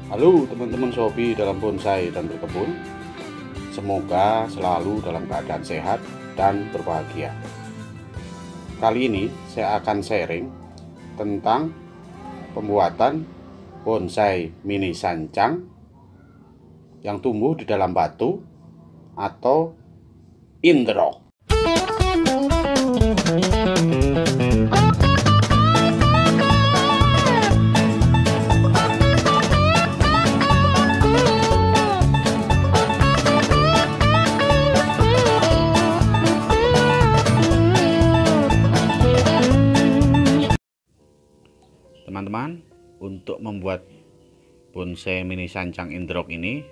Halo teman-teman Sobi dalam bonsai dan berkebun. Semoga selalu dalam keadaan sehat dan berbahagia. Kali ini saya akan sharing tentang pembuatan bonsai mini sancang yang tumbuh di dalam batu atau in the rock. Teman-teman, untuk membuat bonsai mini sancang in the rock ini,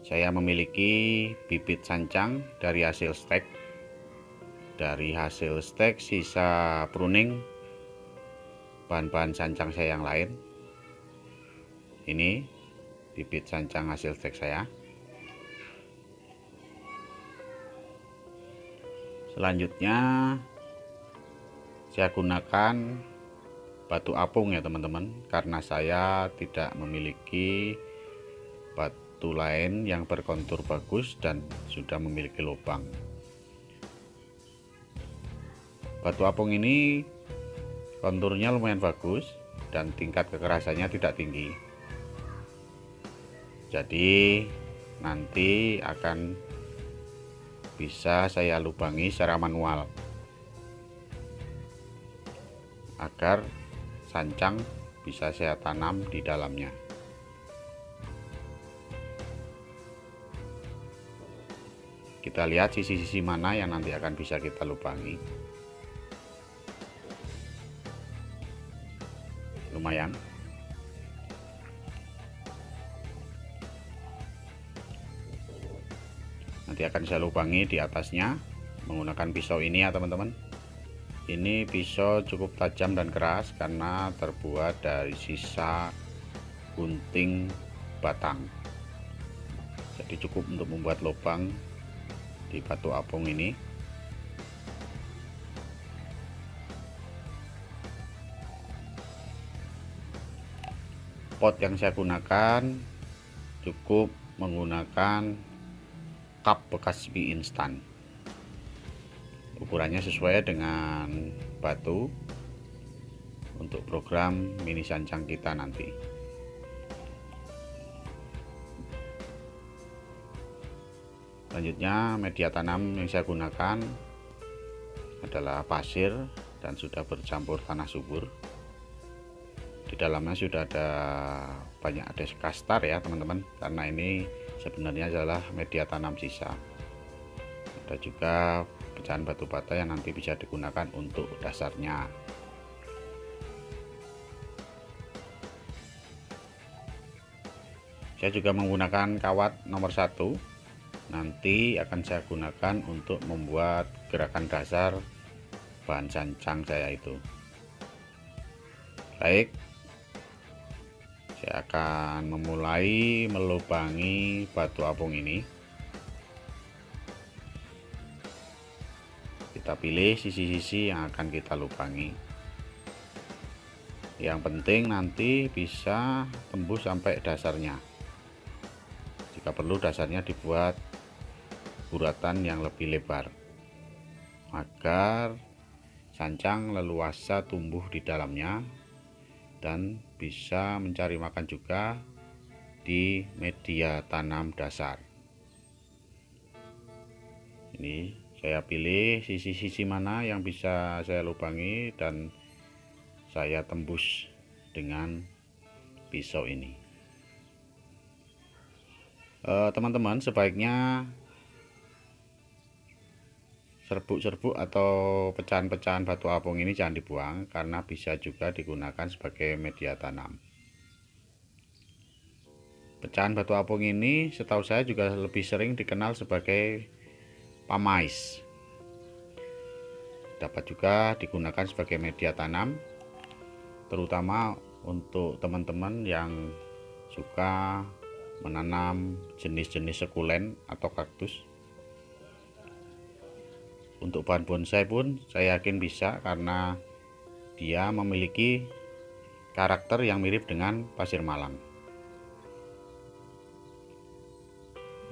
saya memiliki bibit sancang dari hasil stek. Dari hasil stek sisa pruning bahan-bahan sancang saya yang lain. Ini bibit sancang hasil stek saya. Selanjutnya saya gunakan batu apung ya teman-teman, karena saya tidak memiliki batu lain yang berkontur bagus dan sudah memiliki lubang. Batu apung ini konturnya lumayan bagus dan tingkat kekerasannya tidak tinggi, jadi nanti akan bisa saya lubangi secara manual agar sancang bisa saya tanam di dalamnya. Kita lihat sisi-sisi mana yang nanti akan bisa kita lubangi. Lumayan. Nanti akan saya lubangi di atasnya menggunakan pisau ini ya teman-teman. Ini pisau cukup tajam dan keras karena terbuat dari sisa gunting batang, jadi cukup untuk membuat lubang di batu apung ini. Pot yang saya gunakan cukup menggunakan cup bekas mie instan. Ukurannya sesuai dengan batu untuk program mini sancang kita nanti. Selanjutnya media tanam yang saya gunakan adalah pasir dan sudah bercampur tanah subur. Di dalamnya sudah ada banyak kastar ya teman-teman, karena ini sebenarnya adalah media tanam sisa. Ada juga pecahan batu bata yang nanti bisa digunakan untuk dasarnya. Saya juga menggunakan kawat nomor 1, nanti akan saya gunakan untuk membuat gerakan dasar bahan sancang saya itu. Baik, saya akan memulai melubangi batu apung ini. Kita pilih sisi-sisi yang akan kita lubangi. Yang penting nanti bisa tembus sampai dasarnya. Jika perlu dasarnya dibuat buratan yang lebih lebar agar sancang leluasa tumbuh di dalamnya dan bisa mencari makan juga di media tanam dasar. Ini saya pilih sisi-sisi mana yang bisa saya lubangi dan saya tembus dengan pisau ini. Teman-teman, sebaiknya serbuk-serbuk atau pecahan-pecahan batu apung ini jangan dibuang, karena bisa juga digunakan sebagai media tanam. Pecahan batu apung ini setahu saya juga lebih sering dikenal sebagai pamais. Dapat juga digunakan sebagai media tanam, terutama untuk teman-teman yang suka menanam jenis-jenis sukulen atau kaktus. Untuk bahan bonsai pun saya yakin bisa, karena dia memiliki karakter yang mirip dengan pasir malang.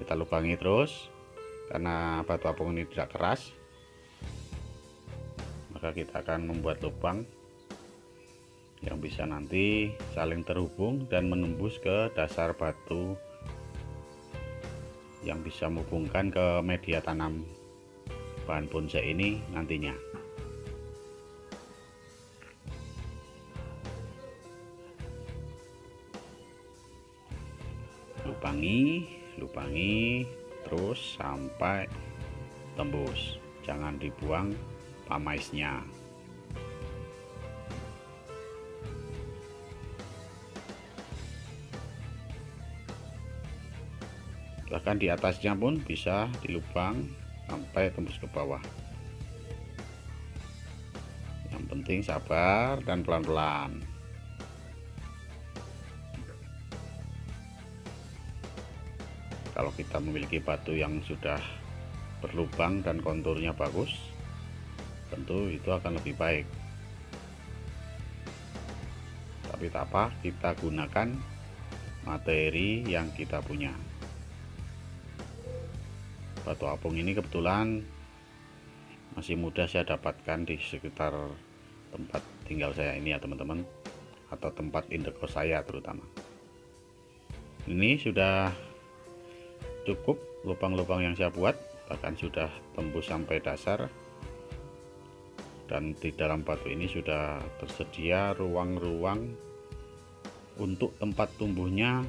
Kita lubangi terus, karena batu apung ini tidak keras, maka kita akan membuat lubang yang bisa nanti saling terhubung dan menembus ke dasar batu yang bisa menghubungkan ke media tanam bahan bonsai ini nantinya. Lubangi terus sampai tembus, jangan dibuang pamaisnya. Bahkan di atasnya pun bisa dilubang sampai tembus ke bawah. Yang penting sabar dan pelan-pelan. Kalau kita memiliki batu yang sudah berlubang dan konturnya bagus, tentu itu akan lebih baik. Tapi tak apa, kita gunakan materi yang kita punya. Batu apung ini kebetulan masih mudah saya dapatkan di sekitar tempat tinggal saya ini ya teman-teman, atau tempat indekos saya terutama. Ini sudah cukup lubang-lubang yang saya buat, bahkan sudah tembus sampai dasar, dan di dalam batu ini sudah tersedia ruang-ruang untuk tempat tumbuhnya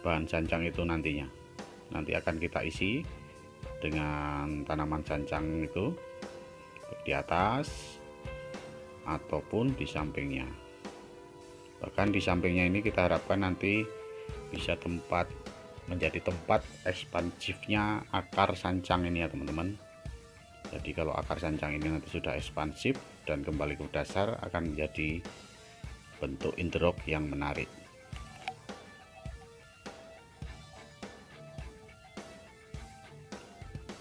bahan sancang itu nantinya. Nanti akan kita isi dengan tanaman sancang itu di atas ataupun di sampingnya. Bahkan di sampingnya ini kita harapkan nanti bisa menjadi tempat ekspansifnya akar sancang ini ya teman-teman. Jadi kalau akar sancang ini nanti sudah ekspansif dan kembali ke dasar, akan menjadi bentuk interlock yang menarik.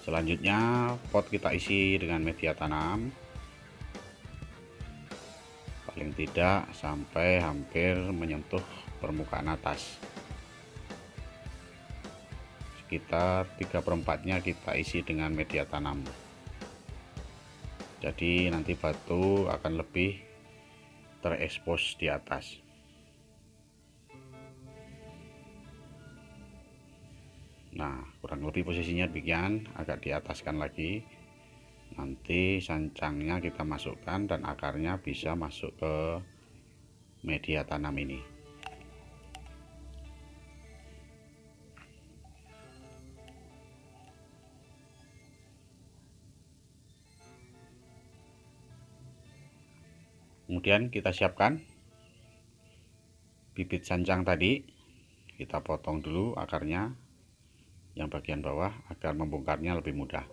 Selanjutnya pot kita isi dengan media tanam, paling tidak sampai hampir menyentuh permukaan atas. Sekitar 3/4-nya kita isi dengan media tanam. Jadi nanti batu akan lebih terekspos di atas. Nah, kurang lebih posisinya demikian, agak diataskan lagi. Nanti sancangnya kita masukkan dan akarnya bisa masuk ke media tanam ini. Kemudian kita siapkan bibit sancang tadi, kita potong dulu akarnya yang bagian bawah agar membongkarnya lebih mudah.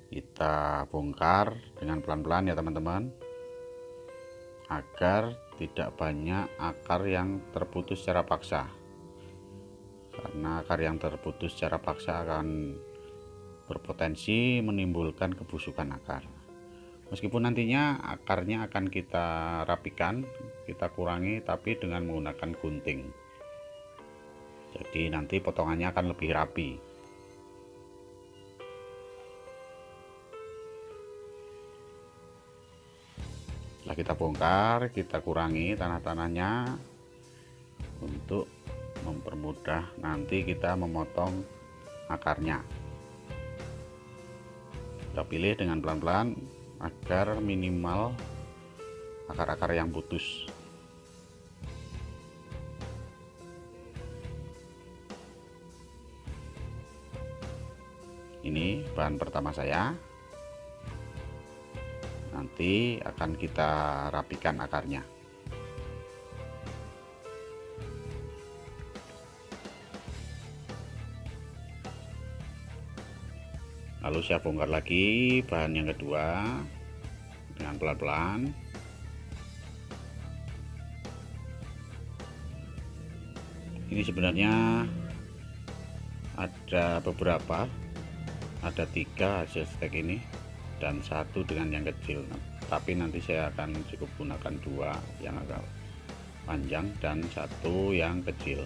Kita bongkar dengan pelan-pelan ya teman-teman, agar tidak banyak akar yang terputus secara paksa, karena akar yang terputus secara paksa akan berpotensi menimbulkan kebusukan akar. Meskipun nantinya akarnya akan kita rapikan, kita kurangi, tapi dengan menggunakan gunting. Jadi nanti potongannya akan lebih rapi. Setelah kita bongkar, kita kurangi tanah-tanahnya untuk mempermudah nanti kita memotong akarnya. Kita pilih dengan pelan-pelan agar minimal akar-akar yang putus. Ini bahan pertama saya, nanti akan kita rapikan akarnya. Lalu saya bongkar lagi bahan yang kedua dengan pelan-pelan. Ini sebenarnya ada beberapa, ada 3 hasil stek ini dan 1 dengan yang kecil, tapi nanti saya akan cukup gunakan 2 yang agak panjang dan 1 yang kecil.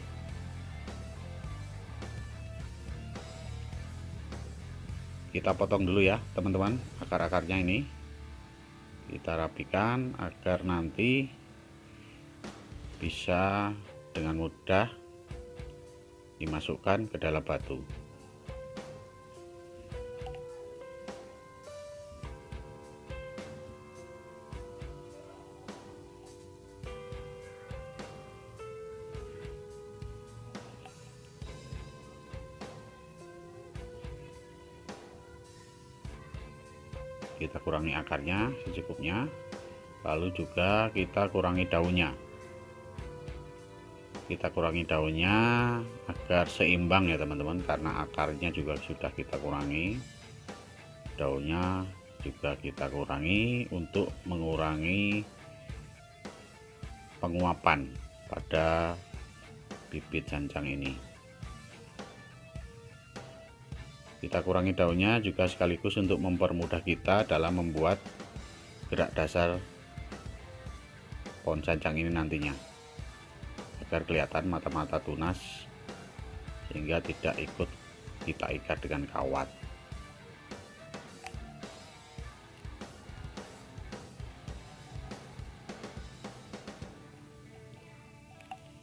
kita potong dulu ya teman-teman, akar-akarnya ini kita rapikan agar nanti bisa dengan mudah dimasukkan ke dalam batu. Kita kurangi akarnya secukupnya, lalu juga kita kurangi daunnya. Kita kurangi daunnya agar seimbang ya teman-teman, karena akarnya juga sudah kita kurangi, daunnya juga kita kurangi untuk mengurangi penguapan pada bibit sancang ini. Kita kurangi daunnya juga sekaligus untuk mempermudah kita dalam membuat gerak dasar pohon sancang ini nantinya, agar kelihatan mata-mata tunas sehingga tidak ikut kita ikat dengan kawat.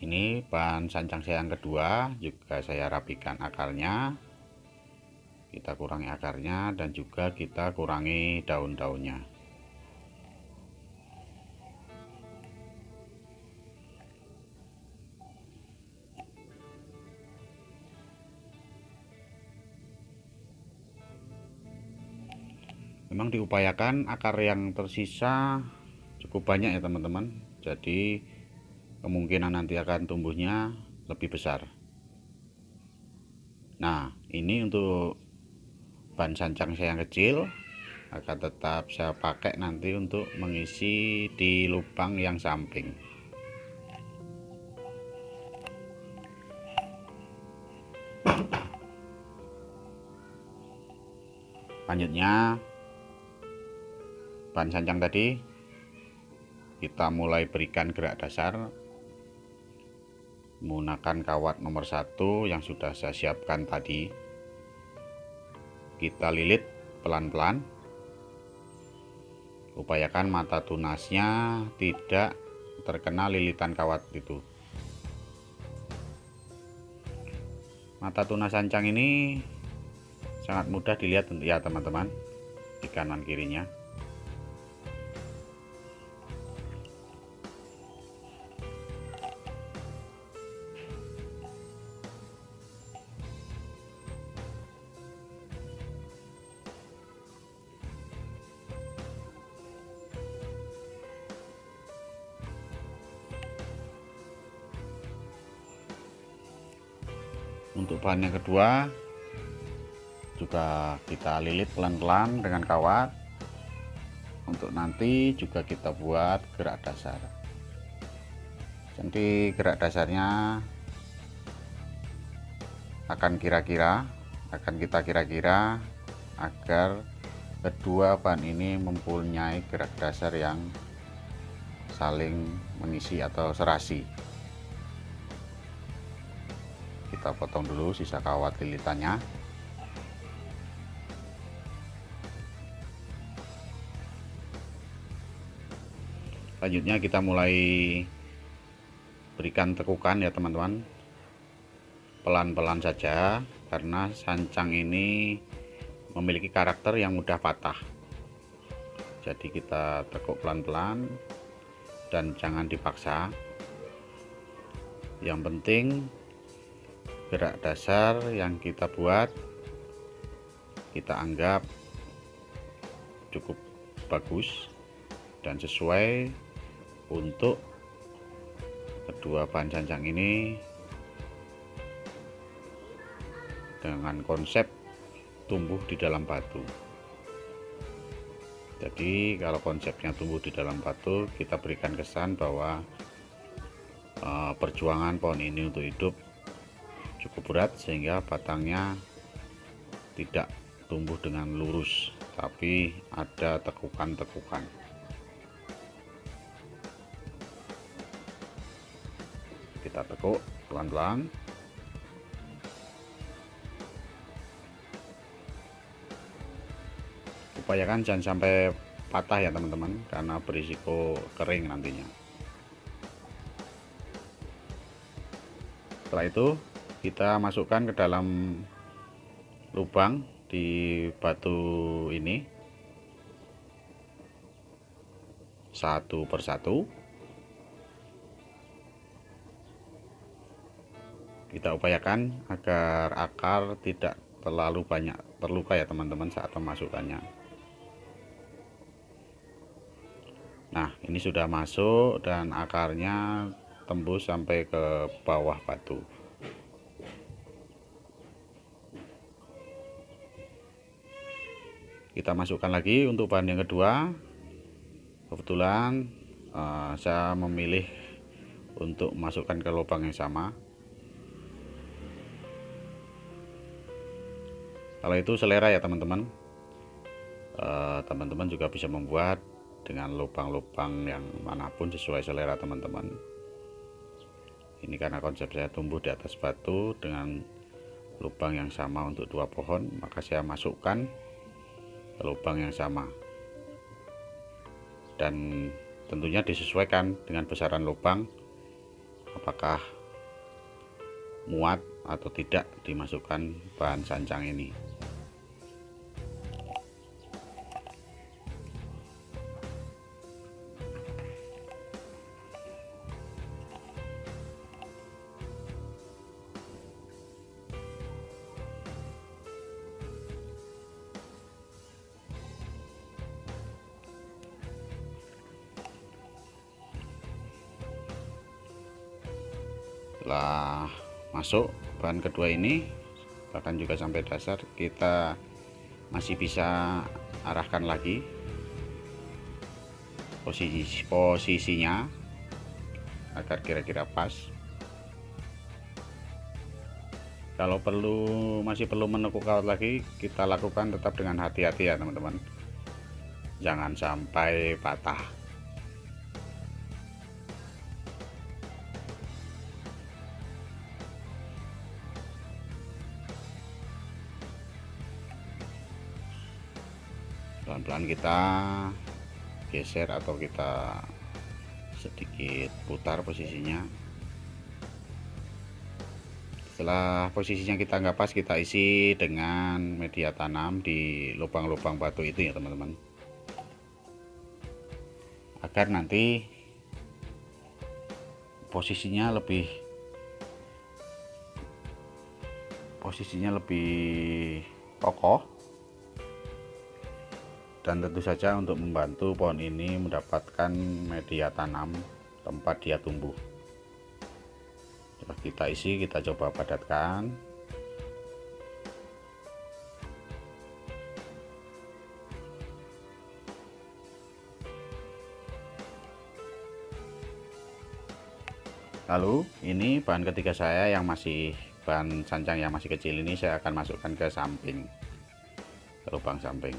Ini bahan sancang saya yang kedua, juga saya rapikan akarnya. Kita kurangi akarnya dan juga kita kurangi daun-daunnya. Memang diupayakan akar yang tersisa cukup banyak ya teman-teman, jadi kemungkinan nanti akan tumbuhnya lebih besar. Nah, ini untuk bahan sancang saya yang kecil akan tetap saya pakai nanti untuk mengisi di lubang yang samping. Lanjutnya bahan sancang tadi kita mulai berikan gerak dasar menggunakan kawat nomor 1 yang sudah saya siapkan tadi. Kita lilit pelan-pelan, upayakan mata tunasnya tidak terkena lilitan kawat itu. Mata tunas sancang ini sangat mudah dilihat ya teman-teman, di kanan kirinya. Untuk bahan yang kedua juga kita lilit pelan-pelan dengan kawat. Untuk nanti juga kita buat gerak dasar. Jadi gerak dasarnya akan kita kira-kira agar kedua bahan ini mempunyai gerak dasar yang saling mengisi atau serasi. Kita potong dulu sisa kawat lilitannya. Selanjutnya kita mulai berikan tekukan ya teman-teman, pelan-pelan saja karena sancang ini memiliki karakter yang mudah patah. Jadi kita tekuk pelan-pelan dan jangan dipaksa. Yang penting gerak dasar yang kita buat kita anggap cukup bagus dan sesuai untuk kedua bahan sancang ini dengan konsep tumbuh di dalam batu. Jadi kalau konsepnya tumbuh di dalam batu, kita berikan kesan bahwa perjuangan pohon ini untuk hidup cukup berat sehingga batangnya tidak tumbuh dengan lurus, tapi ada tekukan-tekukan. Kita tekuk pelan-pelan. upayakan jangan sampai patah ya teman-teman, karena berisiko kering nantinya. Setelah itu kita masukkan ke dalam lubang di batu ini satu persatu. Kita upayakan agar akar tidak terlalu banyak terluka ya teman-teman saat memasukkannya. Nah, ini sudah masuk dan akarnya tembus sampai ke bawah batu. Kita masukkan lagi untuk bahan yang kedua. Kebetulan saya memilih untuk masukkan ke lubang yang sama. Kalau itu selera ya teman-teman. Teman-teman juga bisa membuat dengan lubang-lubang yang manapun sesuai selera teman-teman. Ini karena konsep saya tumbuh di atas batu dengan lubang yang sama untuk dua pohon, maka saya masukkan ke lubang yang sama. Dan tentunya disesuaikan dengan besaran lubang, apakah muat atau tidak dimasukkan bahan sancang ini. Setelah masuk bahan kedua ini, bahkan juga sampai dasar, kita masih bisa arahkan lagi posisinya agar kira-kira pas. Kalau masih perlu menekuk kawat lagi, kita lakukan tetap dengan hati-hati ya teman-teman, jangan sampai patah. Pelan-pelan kita geser atau kita sedikit putar posisinya. Setelah posisinya kita nggak pas, kita isi dengan media tanam di lubang-lubang batu itu ya teman-teman, agar nanti posisinya lebih kokoh. Dan tentu saja untuk membantu pohon ini mendapatkan media tanam tempat dia tumbuh. Coba kita isi, kita coba padatkan. Lalu ini bahan ketiga saya yang masih bahan sancang yang masih kecil ini, saya akan masukkan ke samping, ke lubang samping.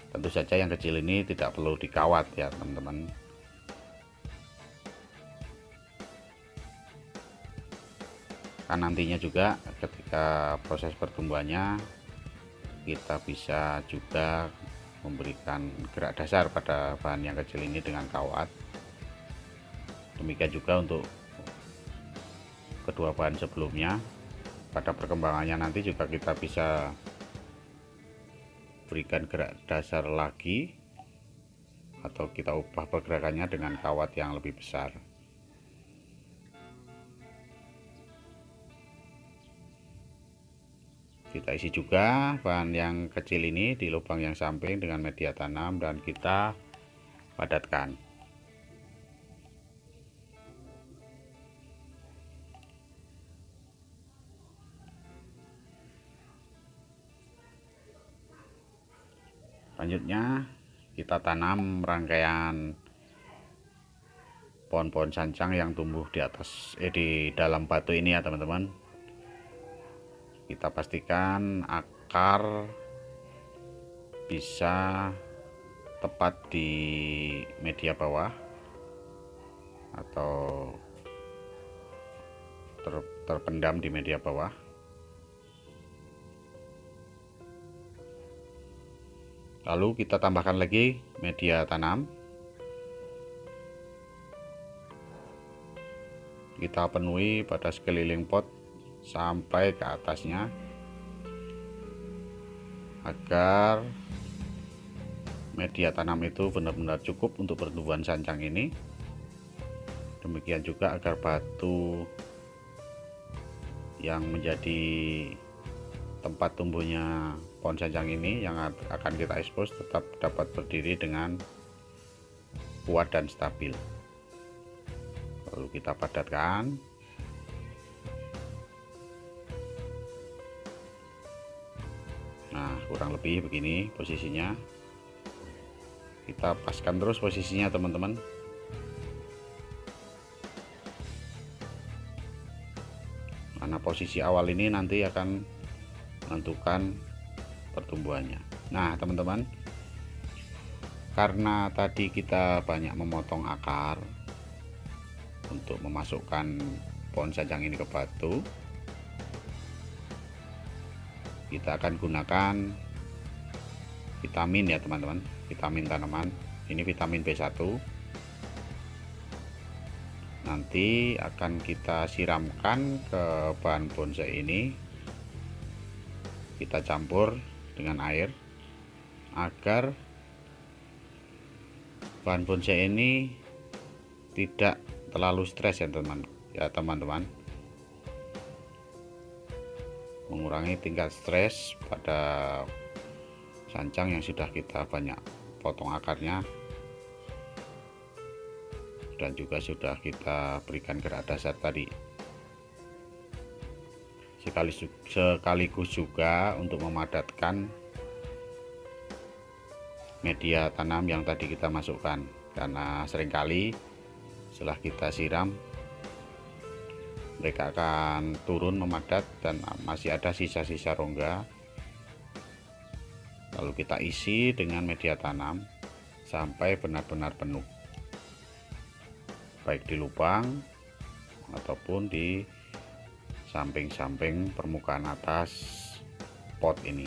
Tentu saja yang kecil ini tidak perlu dikawat ya teman-teman. Kan nantinya juga ketika proses pertumbuhannya kita bisa juga memberikan gerak dasar pada bahan yang kecil ini dengan kawat. Demikian juga untuk kedua bahan sebelumnya. Pada perkembangannya nanti juga kita bisa berikan gerak dasar lagi, atau kita ubah pergerakannya dengan kawat yang lebih besar. Kita isi juga bahan yang kecil ini di lubang yang samping dengan media tanam dan kita padatkan. Selanjutnya kita tanam rangkaian pohon-pohon sancang yang tumbuh di dalam batu ini ya teman-teman. Kita pastikan akar bisa tepat di media bawah atau terpendam di media bawah. Lalu kita tambahkan lagi media tanam. Kita penuhi pada sekeliling pot sampai ke atasnya agar media tanam itu benar-benar cukup untuk pertumbuhan sancang ini. Demikian juga agar batu yang menjadi tempat tumbuhnya pohon sancang ini yang akan kita ekspos tetap dapat berdiri dengan kuat dan stabil. Lalu kita padatkan. Nah, kurang lebih begini posisinya. Kita paskan terus posisinya, teman-teman. Karena posisi awal ini nanti akan menentukan pertumbuhannya. Nah, teman-teman, karena tadi kita banyak memotong akar untuk memasukkan pohon sancang ini ke batu, kita akan gunakan vitamin ya teman-teman, vitamin tanaman. Ini vitamin B1. Nanti akan kita siramkan ke bahan bonsai ini, kita campur dengan air agar bahan bonsai ini tidak terlalu stres ya teman-teman, mengurangi tingkat stres pada sancang yang sudah kita banyak potong akarnya dan juga sudah kita berikan gerak dasar tadi, sekaligus juga untuk memadatkan media tanam yang tadi kita masukkan, karena seringkali setelah kita siram mereka akan turun memadat dan masih ada sisa-sisa rongga. Lalu kita isi dengan media tanam sampai benar-benar penuh, baik di lubang ataupun di samping-samping permukaan atas pot ini.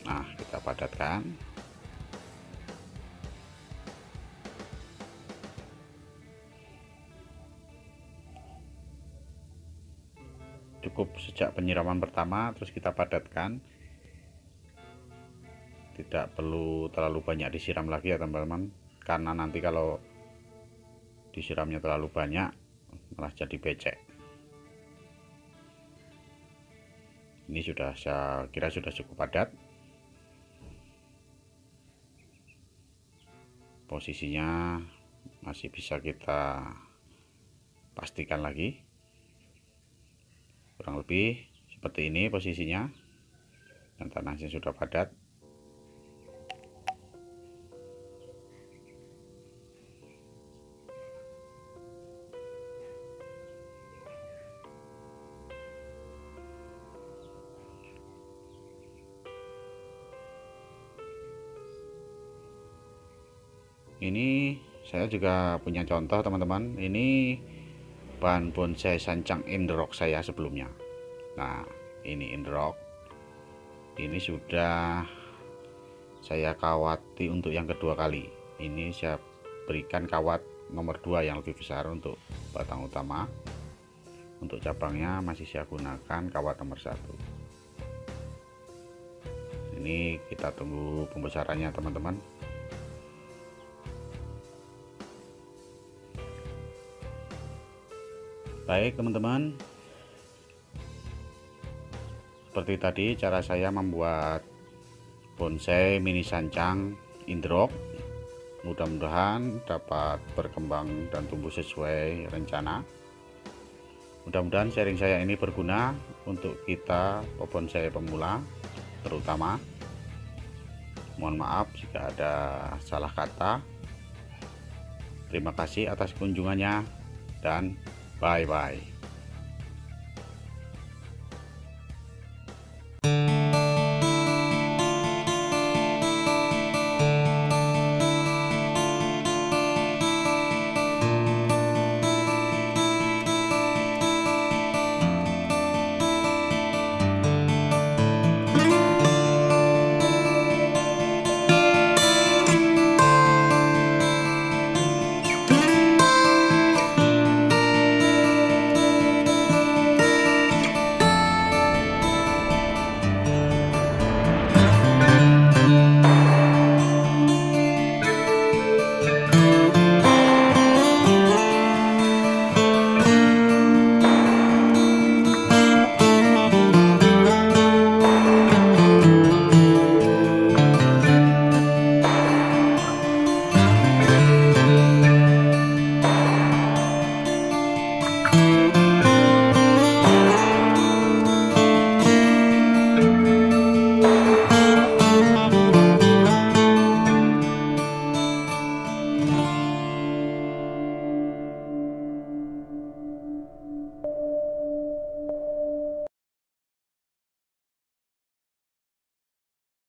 Nah, kita padatkan. Cukup sejak penyiraman pertama, terus kita padatkan. Tidak perlu terlalu banyak disiram lagi ya teman-teman, karena nanti kalau disiramnya terlalu banyak malah jadi becek. Ini sudah, saya kira sudah cukup padat. Posisinya masih bisa kita pastikan lagi, kurang lebih seperti ini posisinya, dan tanahnya sudah padat. Ini saya juga punya contoh teman-teman, ini bahan bonsai sancang Indrock saya sebelumnya. Nah, ini Indrock, ini sudah saya kawati untuk yang kedua kali. Ini saya berikan kawat nomor 2 yang lebih besar untuk batang utama. Untuk cabangnya masih saya gunakan kawat nomor 1. Ini kita tunggu pembesarannya teman-teman. Baik teman-teman, seperti tadi cara saya membuat bonsai mini sancang Indrock. Mudah-mudahan dapat berkembang dan tumbuh sesuai rencana. Mudah-mudahan sharing saya ini berguna untuk kita pebonsai pemula terutama. Mohon maaf jika ada salah kata. Terima kasih atas kunjungannya dan bye-bye.